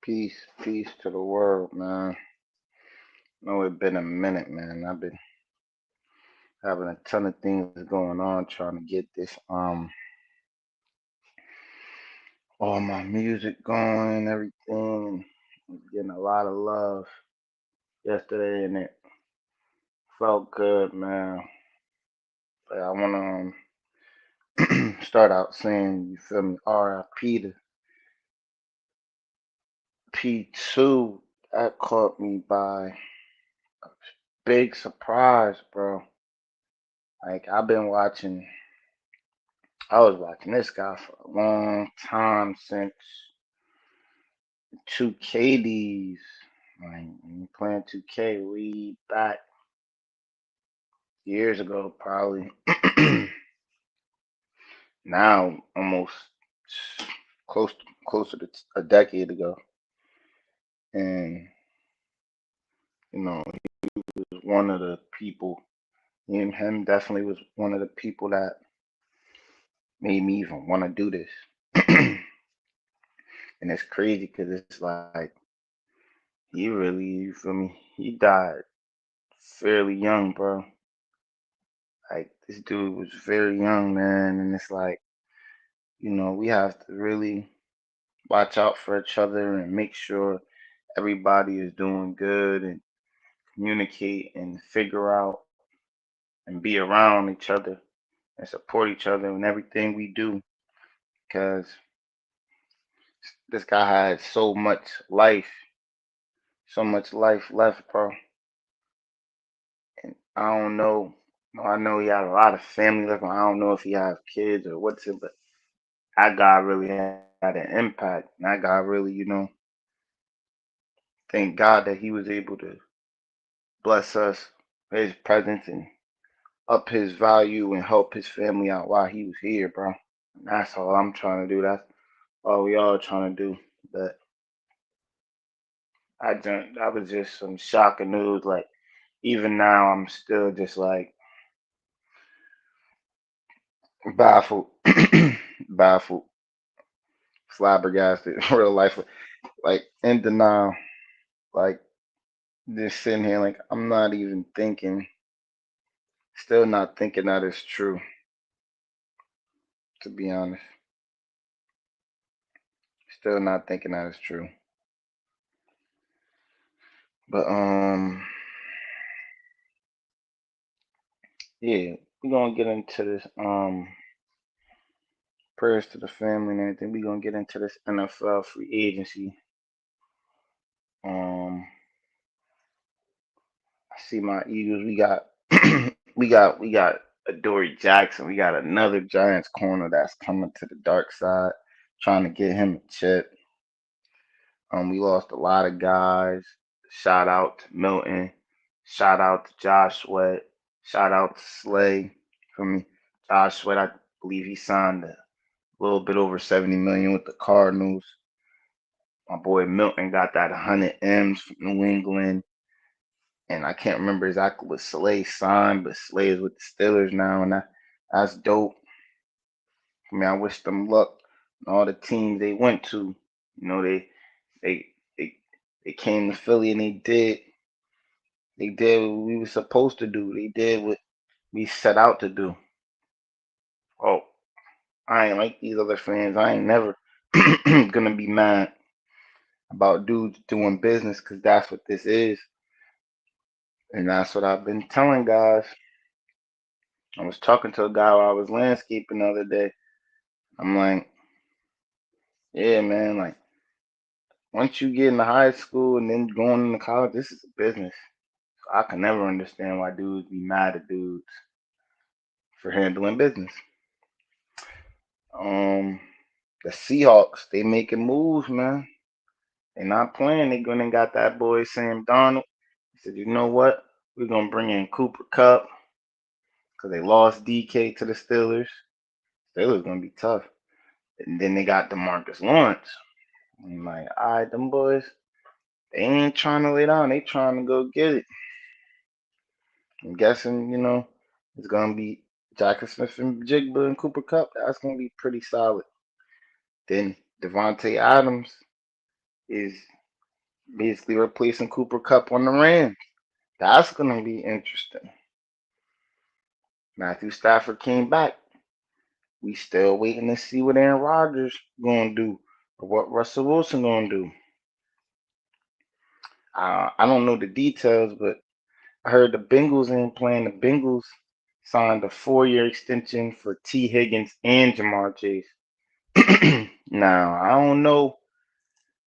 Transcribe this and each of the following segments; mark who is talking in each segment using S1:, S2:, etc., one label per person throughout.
S1: Peace to the world, man. Know it's been a minute, man. I've been having a ton of things going on trying to get this all my music going, everything. Getting a lot of love yesterday, and it felt good, man. But I wanna start out saying, you feel me? R.I.P. to P2. That caught me by big surprise, bro. Like I was watching this guy for a long time since 2K like when you playing 2K way back years ago, probably. Now almost closer to a decade ago, and he was one of the people. Him definitely was one of the people that made me even want to do this. And it's crazy because it's like he really, you feel me? He died fairly young, bro. Like this dude was very young, man, and it's like, we have to really watch out for each other and make sure everybody is doing good and communicate and figure out and be around each other and support each other in everything we do because this guy had so much life left, bro. And I don't know. I know he had a lot of family left. I don't know if he has kids or what's it, but that guy really had an impact. That guy really, thank God that he was able to bless us with his presence and up his value and help his family out while he was here, bro. And that's all I'm trying to do. That's all we all trying to do. But that was just some shocking news. Like even now, I'm still just like baffled, baffled, flabbergasted, real life, like in denial, like just sitting here, like I'm not even thinking, still not thinking that it's true. To be honest, still not thinking that it's true. But yeah, we're gonna get into this prayers to the family and everything. We're gonna get into this NFL free agency. Um, I see my Eagles. We got we got Adoree Jackson. We got another Giants corner that's coming to the dark side, trying to get him a chip. We lost a lot of guys. Shout out to Milton. Shout out to Josh Sweat. Shout out to Slay. For me, Josh Sweat, I believe he signed a little bit over 70 million with the Cardinals. My boy Milton got that 100 M's from New England, and I can't remember exactly what Slay signed, but Slay is with the Steelers now, and that's dope. I mean, I wish them luck and all the teams they went to. You know, they they they came to Philly and they did what we were supposed to do. They did what we set out to do. Oh, I ain't like these other fans. I ain't never gonna be mad about dudes doing business because that's what this is. And that's what I've been telling guys. I was talking to a guy while I was landscaping the other day. I'm like, yeah, man, like once you get into high school and then going into college, this is a business. So I can never understand why dudes be mad at dudes for handling business. Um, the Seahawks, they making moves, man. They not playing. They going and got that boy Sam Darnold. He said, you know what? We're gonna bring in Cooper Cup because they lost DK to the Steelers. Steelers gonna be tough. And then they got DeMarcus Lawrence. I'm like, all right, them boys, they ain't trying to lay down. They trying to go get it. I'm guessing, it's gonna be Jackson Smith and Jigba and Cooper Cup. That's gonna be pretty solid. Then Devontae Adams, is basically replacing Cooper Cup on the Rams. That's gonna be interesting. Matthew Stafford came back. We still waiting to see what Aaron Rodgers gonna do or what Russell Wilson gonna do. I don't know the details, but I heard the Bengals ain't playing. The Bengals signed a 4-year extension for T. Higgins and Jamar Chase. Now I don't know.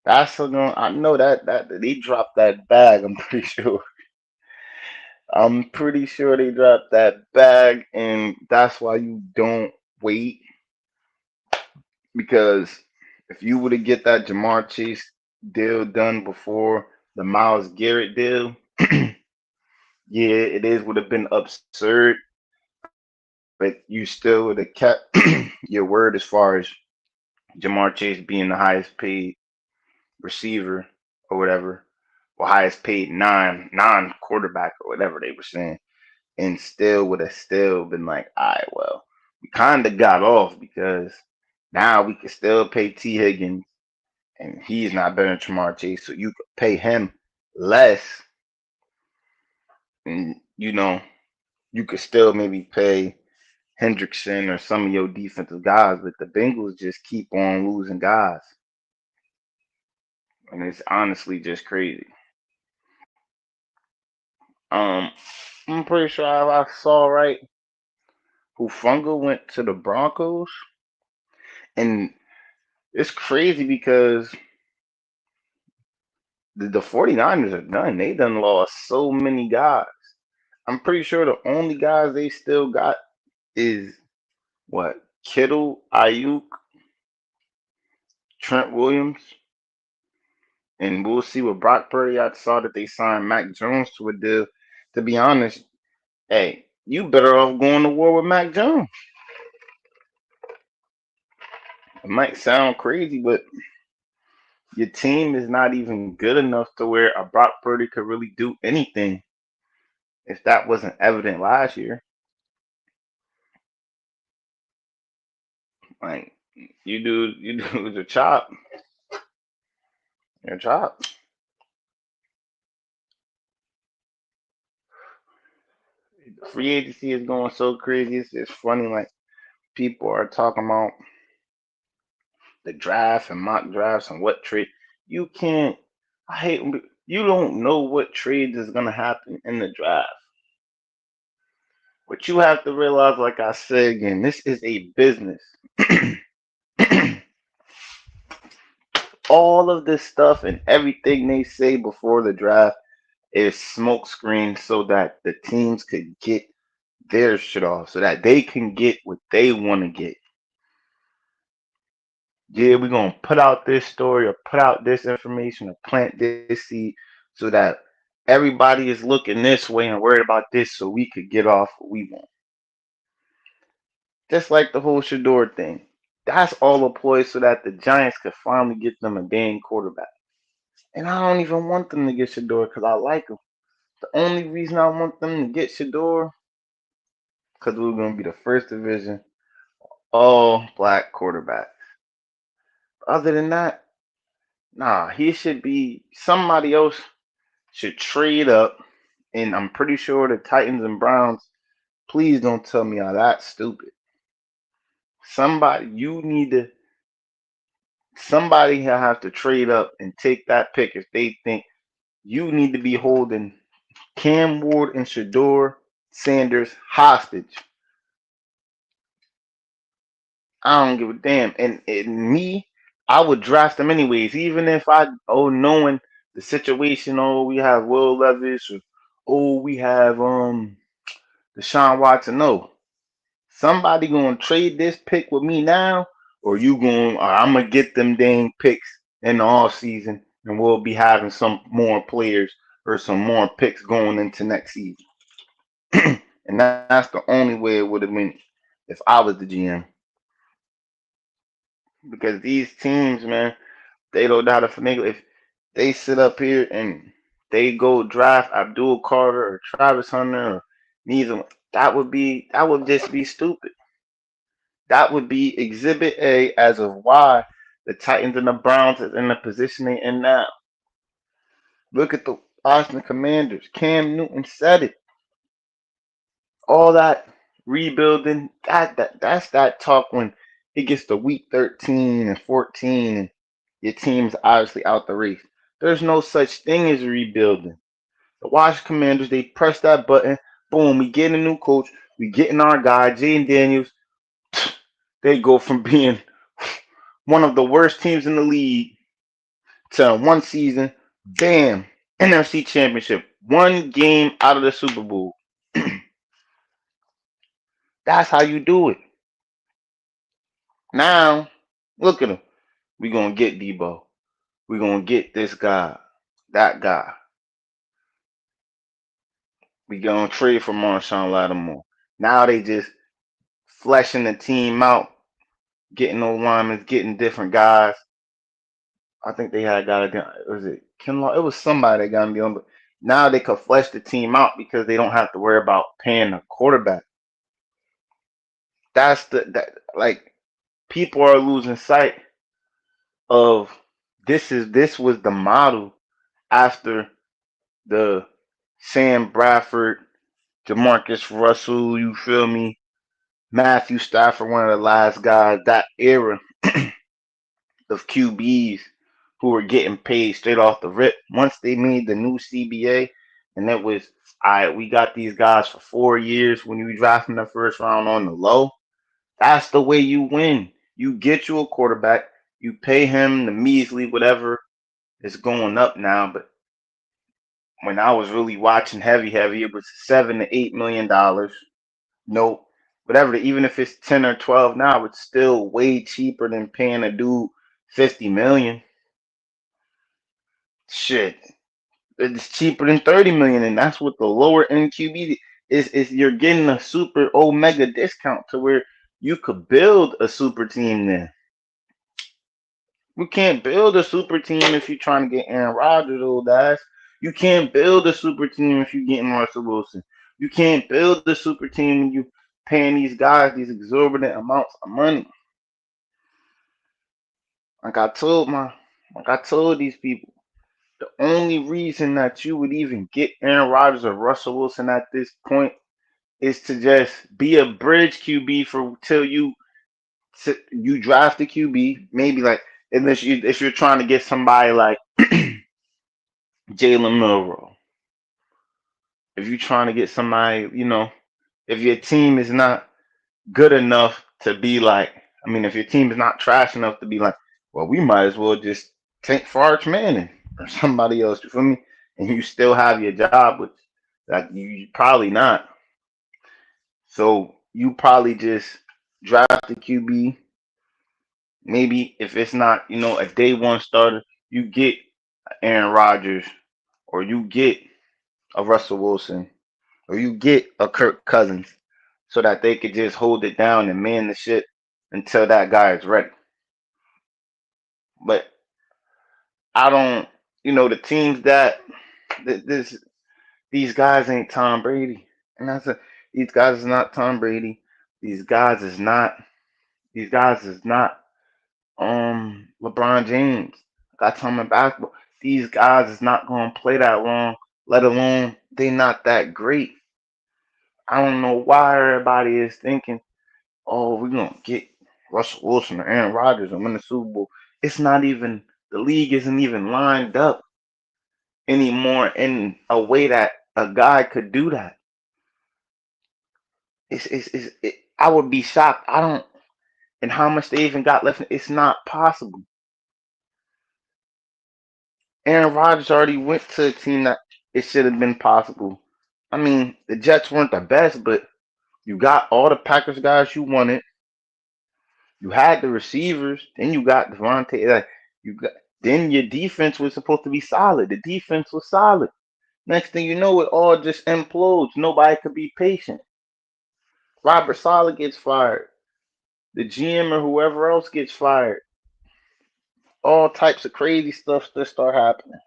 S1: I know that they dropped that bag. I'm pretty sure. I'm pretty sure they dropped that bag, and that's why you don't wait. Because if you were to get that Jamar Chase deal done before the Miles Garrett deal, yeah, it is would have been absurd, but you still would have kept your word as far as Jamar Chase being the highest paid receiver or whatever, or highest paid non quarterback or whatever they were saying, and still would have still been like, all right, well, we kind of got off because now we can still pay T Higgins, and he's not better than Jamar Chase, so you could pay him less, and you could still maybe pay Hendrickson or some of your defensive guys, but the Bengals just keep on losing guys, and it's honestly just crazy. Um, I'm pretty sure I saw right. Hufunga went to the Broncos, and it's crazy because the 49ers are done. They done lost so many guys. I'm pretty sure the only guys they still got is what? Kittle, Ayuk, Trent Williams, and we'll see with Brock Purdy. I saw that they signed Mac Jones to a deal. To be honest, hey, you better off going to war with Mac Jones. It might sound crazy, but your team is not even good enough to where a Brock Purdy could really do anything if that wasn't evident last year. Like you do the chop, your chop. Free agency is going so crazy. It's funny. Like people are talking about the draft and mock drafts and what trade you can't. I hate you don't know what trades is gonna happen in the draft. But you have to realize, like I said again, this is a business. All of this stuff and everything they say before the draft is smoke screen so that the teams could get their shit off, so that they can get what they want to get. Yeah, we're gonna put out this story or put out this information or plant this seed so that everybody is looking this way and worried about this so we could get off what we want. Just like the whole Shador thing. That's all a ploy so that the Giants could finally get them a dang quarterback. And I don't even want them to get Shador because I like him. The only reason I want them to get Shador because we're gonna be the first division all black quarterback. Other than that, nah, he should be somebody else should trade up. And I'm pretty sure the Titans and Browns, please don't tell me how that's stupid. Somebody you need to somebody have to trade up and take that pick if they think you need to be holding Cam Ward and Shador Sanders hostage. I don't give a damn. And me, I would draft them anyways, even if knowing the situation. Oh, we have Will Levis, or we have Deshaun Watson. No, somebody gonna trade this pick with me now, or you going? Or I'm gonna get them dang picks in the off season, and we'll be having some more players or some more picks going into next season. And that's the only way it would have been if I was the GM. Because these teams, man, they don't know how to finagle. If they sit up here and they go draft Abdul Carter or Travis Hunter or neither, that would just be stupid. That would be Exhibit A as of why The Titans and the Browns is in the position they in now. Look at the Washington Commanders. Cam Newton said it. All that rebuilding, that's that talk when it gets to week 13 and 14 and your team's obviously out the race. There's no such thing as rebuilding. The Washington Commanders, they press that button, boom, we get a new coach, we getting our guy, Jaden Daniels. They go from being one of the worst teams in the league to one season, bam, NFC Championship. One game out of the Super Bowl. That's how you do it. Now, look at him. We gonna get Debo. We gonna get this guy, that guy. We gonna trade for Marshawn Lattimore. Now they just fleshing the team out, getting no linemen, getting different guys. I think they had a guy. Was it Kinlaw? It was somebody that got me on. But now they could flesh the team out because they don't have to worry about paying a quarterback. That's that like people are losing sight of this was the model after the Sam Bradford, Jamarcus Russell, you feel me? Matthew Stafford, one of the last guys, that era of QBs who were getting paid straight off the rip. Once they made the new CBA, and it was, all right, we got these guys for 4 years when you draft in the first round on the low. That's the way you win. You get you a quarterback, you pay him the measly whatever is going up now, but when I was really watching heavy, it was $7 to $8 million. Nope. Whatever, even if it's 10 or 12 now, it's still way cheaper than paying a dude 50 million. Shit. It's cheaper than 30 million, and that's what the lower end QB is you're getting a super omega discount to where you could build a super team there. You can't build a super team if you're trying to get Aaron Rodgers, old ass. You can't build a super team if you're getting Russell Wilson. You can't build a super team when you paying these guys these exorbitant amounts of money. Like I told like I told these people, the only reason that you would even get Aaron Rodgers or Russell Wilson at this point is to just be a bridge QB for till you draft a QB, maybe like unless you if you're trying to get somebody like Jalen Milrow. If you're trying to get somebody, if your team is not good enough to be like, I mean, if your team is not trash enough to be like, well, we might as well just take Forrest Manning or somebody else, you feel me? And you still have your job, which like you probably not. So you probably just draft the QB. Maybe if it's not, a day one starter, you get Aaron Rodgers or you get a Russell Wilson or you get a Kirk Cousins so that they could just hold it down and man the shit until that guy is ready. But I don't, the teams that this these guys ain't Tom Brady, and these guys is not Tom Brady. These guys is not. These guys is not. LeBron James. Got time in basketball. These guys is not gonna play that long. Let alone they not that great. I don't know why everybody is thinking, oh, we're gonna get Russell Wilson or Aaron Rodgers and win the Super Bowl. It's not even the league isn't even lined up anymore in a way that a guy could do that. I would be shocked. I don't and how much they even got left. It's not possible. Aaron Rodgers already went to a team that it should have been possible. I mean, the Jets weren't the best, but you got all the Packers guys you wanted. You had the receivers. Then you got Devontae. Like you got. Then your defense was supposed to be solid. The defense was solid. Next thing you know, it all just implodes. Nobody could be patient. Robert Saleh gets fired. The GM or whoever else gets fired. All types of crazy stuff just start happening.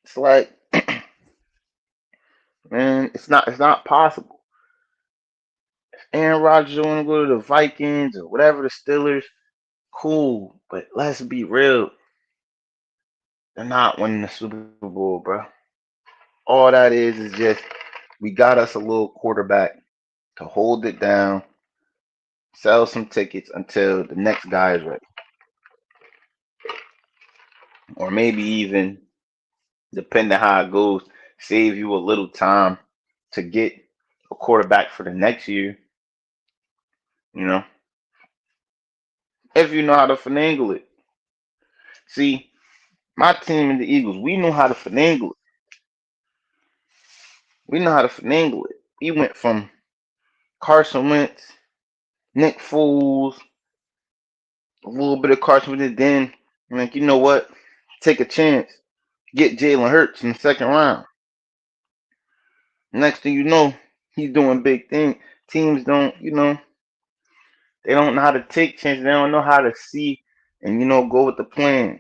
S1: It's like, man, it's not possible. Aaron Rodgers want to go to the Vikings or whatever, the Steelers. Cool, but let's be real. They're not winning the Super Bowl, bro. All that is just we got us a little quarterback to hold it down, sell some tickets until the next guy is ready, or maybe even depending how it goes, save you a little time to get a quarterback for the next year. You know, if you know how to finagle it. See, my team and the Eagles, we know how to finagle it. We know how to finagle it. We went from Carson Wentz, Nick Foles, a little bit of Carson Wentz, then I'm like, you know what? Take a chance. Get Jalen Hurts in the second round. Next thing you know, he's doing big things. Teams don't, they don't know how to take chances. They don't know how to see and go with the plan.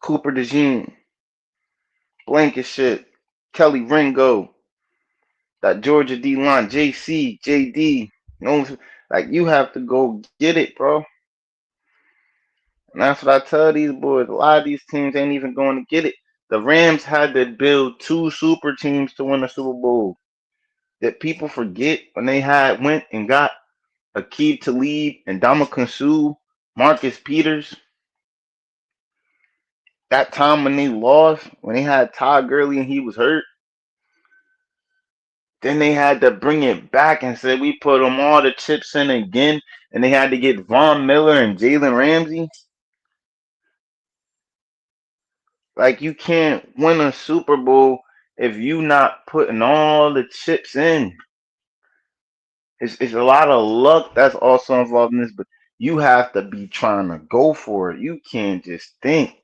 S1: Cooper DeJean, Blankenship, Kelly Ringo, that Georgia D line, JC, JD. Like you have to go get it, bro. And that's what I tell these boys. A lot of these teams ain't even going to get it. The Rams had to build two super teams to win the Super Bowl. That people forget when they went and got Aqib Talib and Ndamukong Suh, Marcus Peters. That time when they lost, when they had Todd Gurley and he was hurt, then they had to bring it back and said we put them all the chips in again, and they had to get Von Miller and Jalen Ramsey. Like you can't win a Super Bowl if you not putting all the chips in. It's a lot of luck that's also involved in this, but you have to be trying to go for it. You can't just think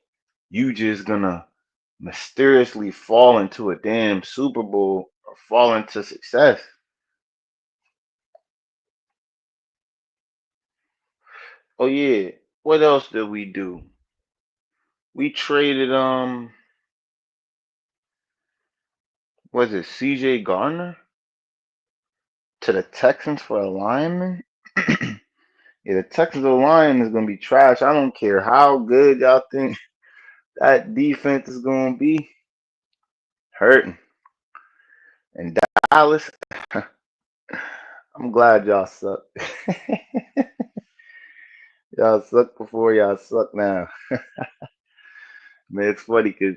S1: you just gonna mysteriously fall into a damn Super Bowl or fall into success. Oh yeah, what else did we do? We traded was it CJ Garner to the Texans for a lineman? Yeah, the Texans line is gonna be trash. I don't care how good y'all think that defense is gonna be. Hurting. And Dallas, I'm glad y'all suck. Y'all suck before y'all suck now. Man, it's funny because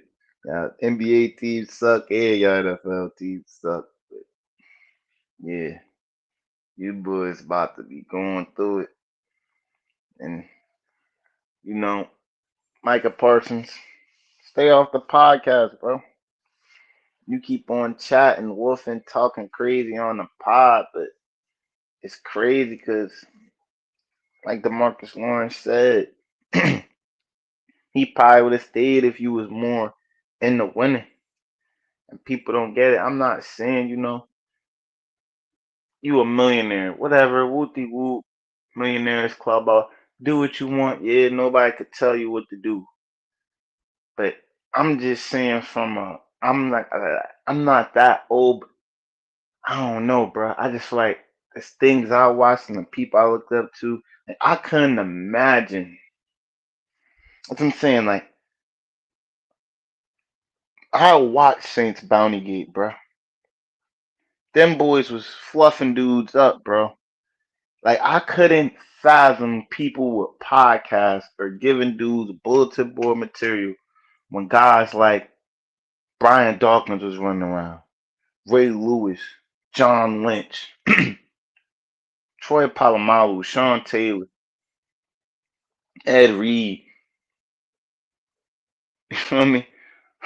S1: NBA teams suck and y'all NFL teams suck. But yeah, you boys about to be going through it. And, you know, Micah Parsons, stay off the podcast, bro. You keep on chatting, wolfing, talking crazy on the pod, but it's crazy because, like Demarcus Lawrence said, he probably would have stayed if you was more in the winning. And people don't get it. I'm not saying, you a millionaire, whatever, whoopty whoop, millionaires club, do what you want. Yeah, nobody could tell you what to do. But I'm just saying I'm not that old. I don't know, bro. I just feel like there's things I watched and the people I looked up to. Like, I couldn't imagine. That's what I'm saying. Like, I watched Saints Bounty Gate, bro. Them boys was fluffing dudes up, bro. Like, I couldn't fathom people with podcasts or giving dudes bulletin board material when guys like Brian Dawkins was running around, Ray Lewis, John Lynch, Troy Polamalu, Sean Taylor, Ed Reed. You feel me?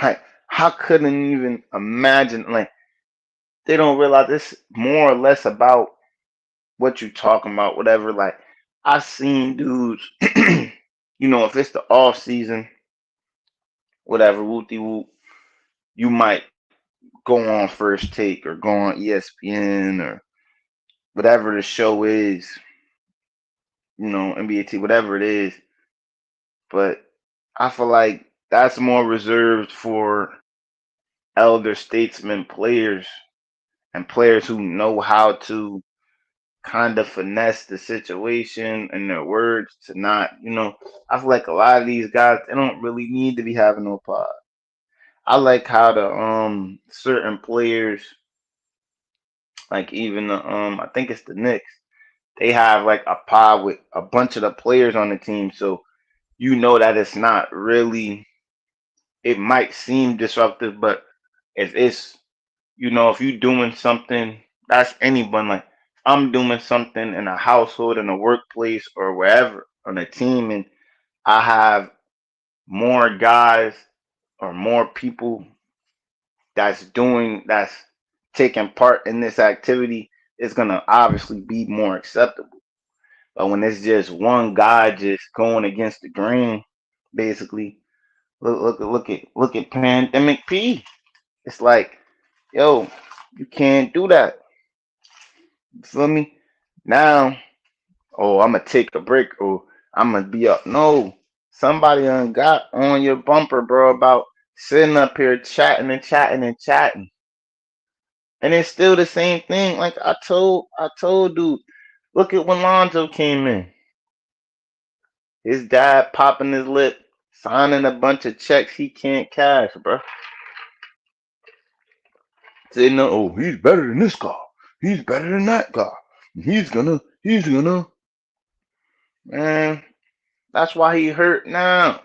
S1: Like, how couldn't even imagine? Like, they don't realize this more or less about what you talking about, whatever. Like, I seen dudes, if it's the off season, whatever, whoopty whoop, you might go on First Take or go on ESPN or whatever the show is, NBA, whatever it is. But I feel like that's more reserved for elder statesmen players and players who know how to kind of finesse the situation and their words to not, I feel like a lot of these guys they don't really need to be having no pod. I like how the certain players, like even the I think it's the Knicks, they have like a pod with a bunch of the players on the team, so you know that it's not really. It might seem disruptive, but if it's if you're doing something, that's anyone. Like I'm doing something in a household, in a workplace, or wherever on a team, and I have more guys or more people that's taking part in this activity, it's gonna obviously be more acceptable. But when it's just one guy just going against the grain, basically, look at Pandemic P. It's like, yo, you can't do that. You feel me? Now, oh, I'm gonna take a break, or I'm gonna be up. No, somebody done got on your bumper, bro, about sitting up here chatting and chatting and chatting, and it's still the same thing. Like I told dude, look at when Lonzo came in. His dad popping his lip, signing a bunch of checks he can't cash, bro. Saying, no, oh, he's better than this guy. He's better than that guy. He's gonna. Man, that's why he hurt now.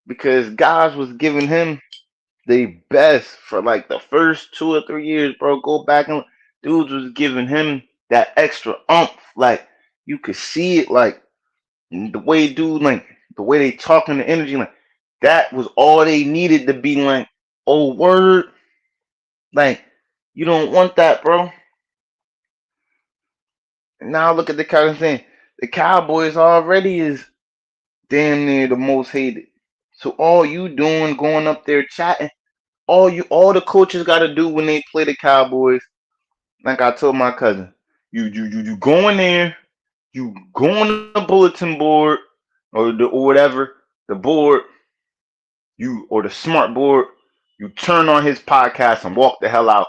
S1: Because guys was giving him the best for like the first 2 or 3 years, bro. Go back and dudes was giving him that extra umph. Like you could see it, like the way dude, like the way they talking, the energy, like that was all they needed to be like, oh word, like you don't want that, bro. And now look at the kind of thing. The Cowboys already is damn near the most hated. So all you doing going up there chatting, all the coaches gotta do when they play the Cowboys, like I told my cousin, you go in there, you go on the bulletin board or whatever, the board, you or the smart board, you turn on his podcast and walk the hell out.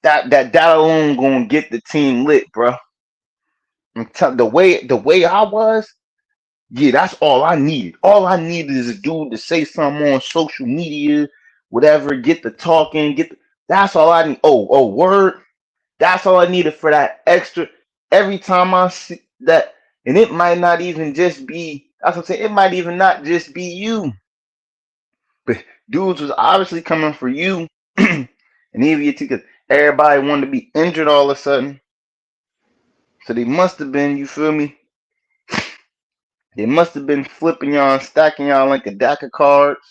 S1: That alone gonna get the team lit, bro. The way I was, yeah, that's all I need. All I need is a dude to say something on social media, whatever, get the talking, that's all I need. Oh, word. That's all I needed for that extra. Every time I see that, and it might not even just be, that's what I'm saying, it might even not just be you. But dudes was obviously coming for you. And even you because everybody wanted to be injured all of a sudden. So they must have been, you feel me? They must have been flipping y'all and stacking y'all like a deck of cards.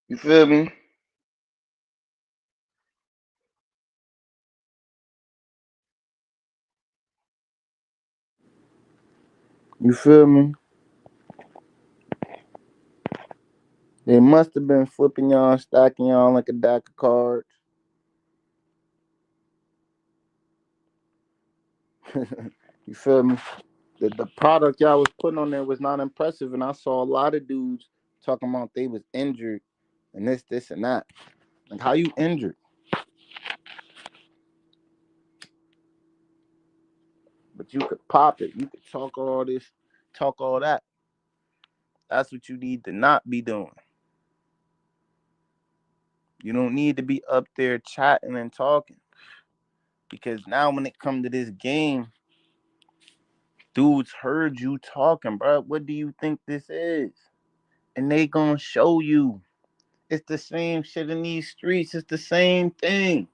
S1: You feel me? You feel me? They must have been flipping y'all and stacking y'all like a deck of cards. You feel me? The product y'all was putting on there was not impressive, and I saw a lot of dudes talking about they was injured and this, and that. Like, how you injured? But you could pop it. You could talk all this, talk all that. That's what you need to not be doing. You don't need to be up there chatting and talking. Because now when it come to this game, dudes heard you talking, bro. What do you think this is? And they gonna show you. It's the same shit in these streets. It's the same thing.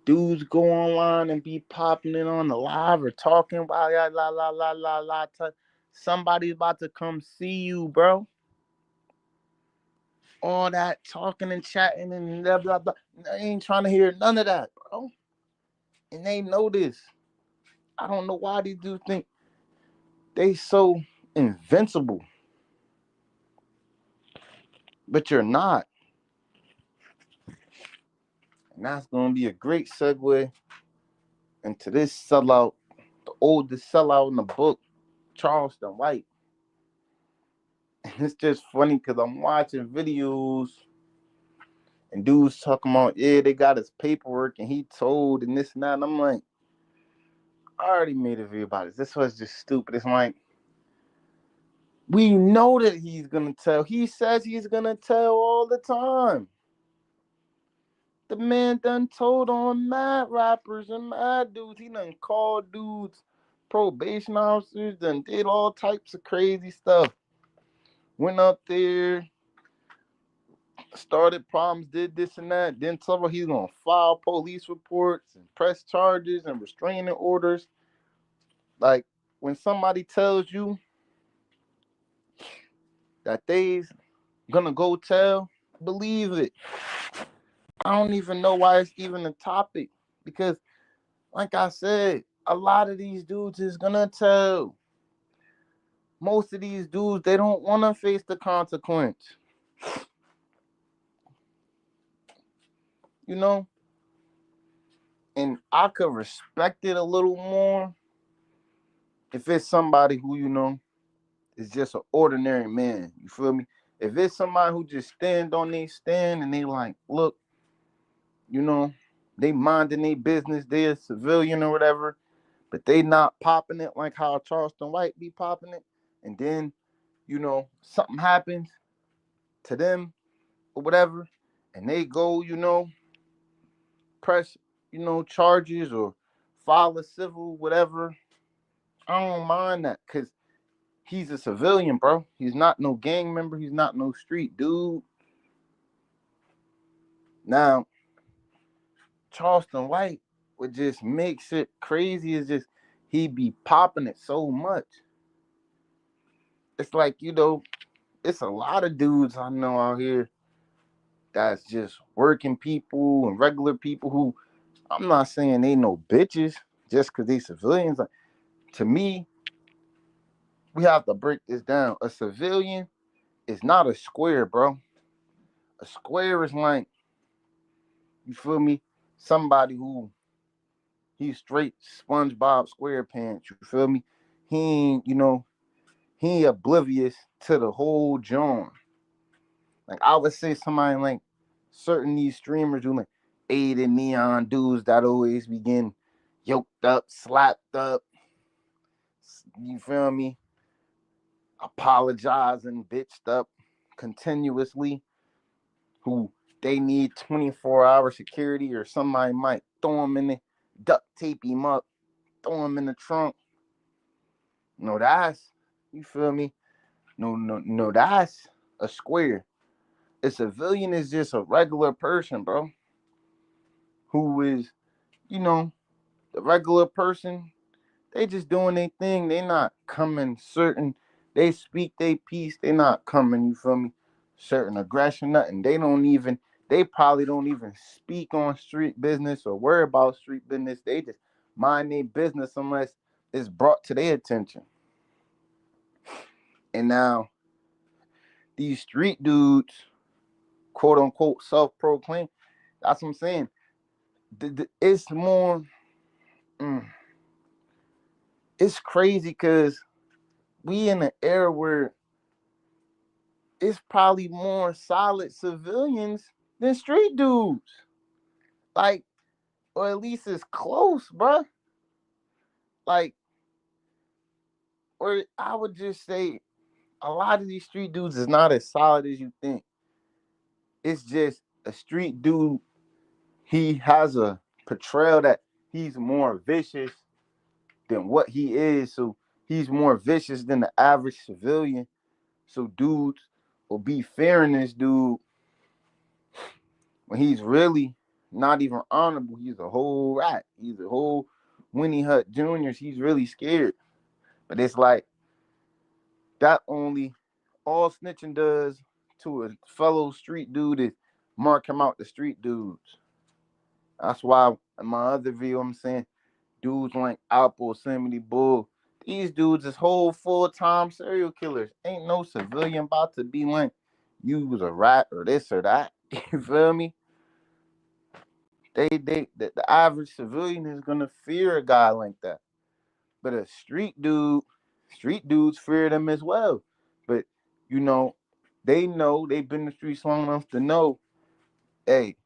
S1: Dudes go online and be popping it on the live or talking while la. Somebody's about to come see you, bro. All that talking and chatting and blah blah blah. I ain't trying to hear none of that, bro. And they know this. I don't know why these dudes think they so invincible, but you're not. And that's gonna be a great segue into this sellout, the oldest sellout in the book, Charleston White. And it's just funny because I'm watching videos And dudes talking about, yeah, they got his paperwork and he told and this and that. And I'm like, I already made a video about this. This was just stupid. It's like, we know that he's gonna tell. He says he's gonna tell all the time. The man done told on mad rappers and mad dudes. He done called dudes probation officers, done did all types of crazy stuff. Went up there, started problems, did this and that. Then told he's gonna file police reports and press charges and restraining orders. Like when somebody tells you that they's gonna go tell, believe it. I don't even know why it's even a topic because, like I said, a lot of these dudes is gonna tell. Most of these dudes, they don't want to face the consequence. You know? And I could respect it a little more if it's somebody who, is just an ordinary man. You feel me? If it's somebody who just stand on their stand and they like, look, they minding their business, they're a civilian or whatever, but they not popping it like how Charleston White be popping it. And then, something happens to them or whatever, and they go, press, charges or file a civil, whatever. I don't mind that because he's a civilian, bro. He's not no gang member. He's not no street dude. Now, Charleston White, what just makes it crazy is just he be popping it so much. It's like, it's a lot of dudes I know out here that's just working people and regular people who I'm not saying they no bitches just because they civilians. Like, to me, we have to break this down. A civilian is not a square, bro. A square is like, you feel me? Somebody who he's straight SpongeBob SquarePants. You feel me? He ain't, he ain't oblivious to the whole John. Like I would say somebody like certain these streamers who like aid and neon dudes that always begin yoked up, slapped up. You feel me? Apologizing, bitched up continuously. Who they need 24-hour security or somebody might throw him in the duct tape him up, throw him in the trunk. No, that's you feel me? No, that's a square. A civilian is just a regular person, bro. Who is, the regular person. They just doing their thing. They not coming certain. They speak their piece. They not coming. You feel me? Certain aggression, nothing. They don't even. They probably don't even speak on street business or worry about street business. They just mind their business unless it's brought to their attention. And now these street dudes, quote unquote, self-proclaimed. That's what I'm saying. It's more. Mm, it's crazy because we in an era where it's probably more solid civilians than street dudes. Like, or at least it's close, bruh. Like, or I would just say a lot of these street dudes is not as solid as you think. It's just a street dude. He has a portrayal that he's more vicious than what he is. So he's more vicious than the average civilian. So dudes will be fearing this dude when he's really not even honorable. He's a whole rat. He's a whole Winnie Hut Juniors. He's really scared. But it's like that only all snitching does to a fellow street dude is mark him out the street dudes. That's why in my other video I'm saying dudes like Apple, Yosemite Bull, these dudes is whole full-time serial killers. Ain't no civilian about to be like you was a rat or this or that. You feel me? The average civilian is gonna fear a guy like that. But a street dudes fear them as well. But you know, they know they've been in the streets long enough to know hey,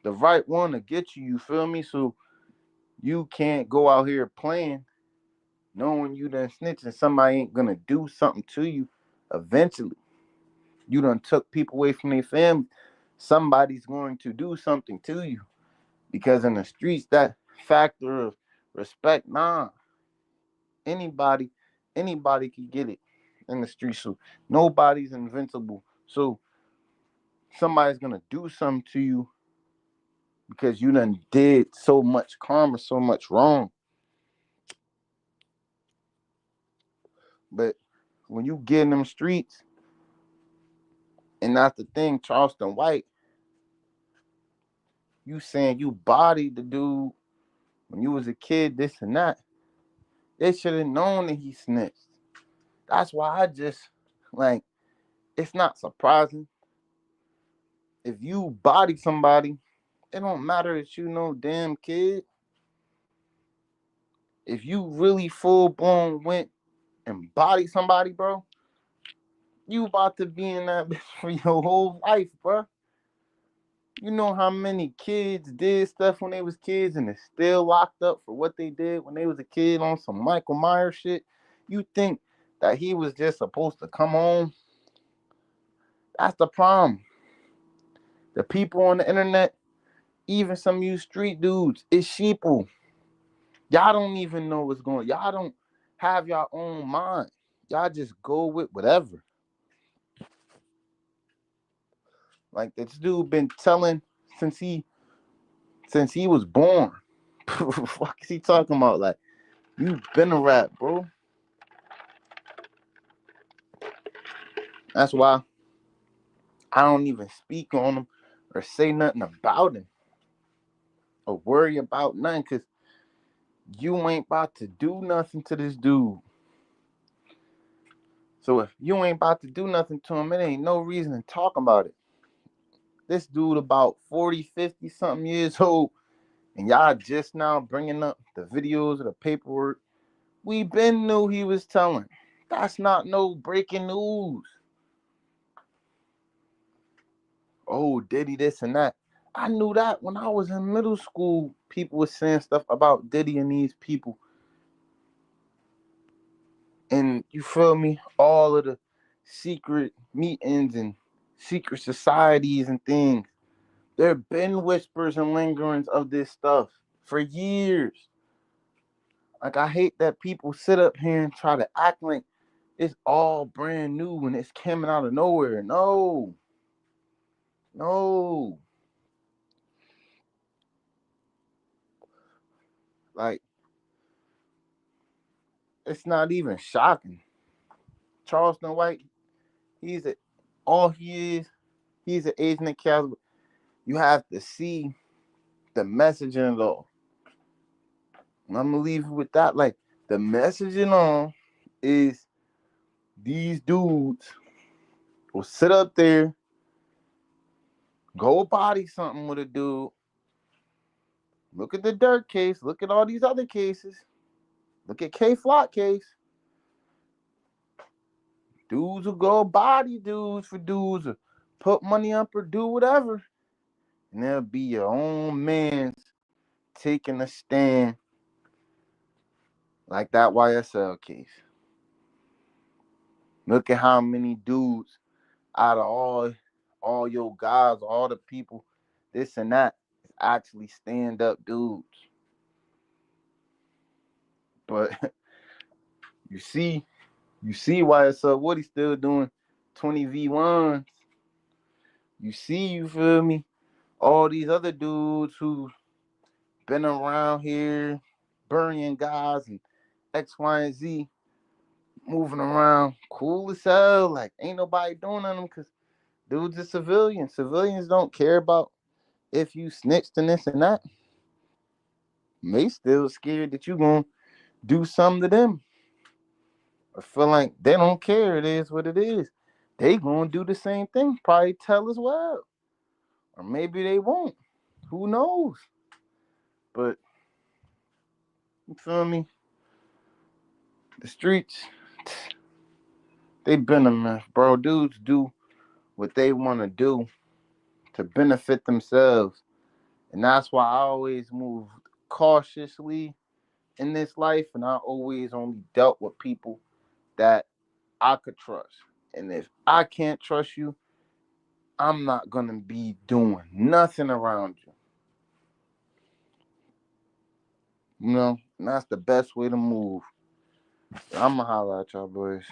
S1: the right one to get you, you feel me? So you can't go out here playing knowing you done snitch and somebody ain't gonna do something to you eventually. You done took people away from their family. Somebody's going to do something to you. Because in the streets, that factor of respect, nah, anybody, anybody can get it in the streets. So nobody's invincible. So somebody's gonna do something to you because you done did so much karma, so much wrong. But when you get in them streets, and that's the thing, Charleston White, you saying you bodied the dude when you was a kid, this and that. They should have known that he snitched. That's why I just like it's not surprising. If you body somebody, it don't matter that you know damn kid. If you really full blown went and body somebody, bro, you about to be in that bitch for your whole life, bro. You know how many kids did stuff when they was kids and is still locked up for what they did when they was a kid on some Michael Myers shit? You think that he was just supposed to come home? That's the problem. The people on the internet, even some of you street dudes, it's sheeple. Y'all don't even know what's going on. Y'all don't have your own mind. Y'all just go with whatever. Like this dude been telling since he was born. What is he talking about? Like you been a rat, bro. That's why I don't even speak on him or say nothing about him or worry about nothing because you ain't about to do nothing to this dude. So if you ain't about to do nothing to him, it ain't no reason to talk about it. This dude about 40, 50 something years old, and y'all just now bringing up the videos of the paperwork. We been knew he was telling. That's not no breaking news. Oh, Diddy this and that. I knew that when I was in middle school. People were saying stuff about Diddy and these people. And you feel me? All of the secret meetings and secret societies and things. There have been whispers and lingerings of this stuff for years. Like I hate that people sit up here and try to act like it's all brand new and it's coming out of nowhere. No, no. Like it's not even shocking. Charleston White, he's a all he is. He's an agent of caliber. You have to see the messaging though. I'm gonna leave you with that. Like the messaging on is these dudes will sit up there, go body something with a dude. Look at the Dirt case. Look at all these other cases. Look at K Flock case. Dudes will go body dudes for dudes or put money up or do whatever. And there'll be your own man's taking a stand like that YSL case. Look at how many dudes out of all your guys, all the people, this and that, actually stand up dudes. But you see, YSL what he's still doing 20v1s. You see, you feel me? All these other dudes who been around here burying guys and X, Y, and Z moving around cool as hell. Like ain't nobody doing on them because dudes are civilians. Civilians don't care about if you snitched and this and that. They still scared that you gonna do something to them. I feel like they don't care. It is what it is. They gonna do the same thing. Probably tell as well, or maybe they won't. Who knows? But you feel me? The streets, they been a mess, bro. Dudes do what they want to do, to benefit themselves. And that's why I always move cautiously in this life, and I always only dealt with people that I could trust. And if I can't trust you, I'm not gonna be doing nothing around you. You know, and that's the best way to move. I'ma holler at y'all boys.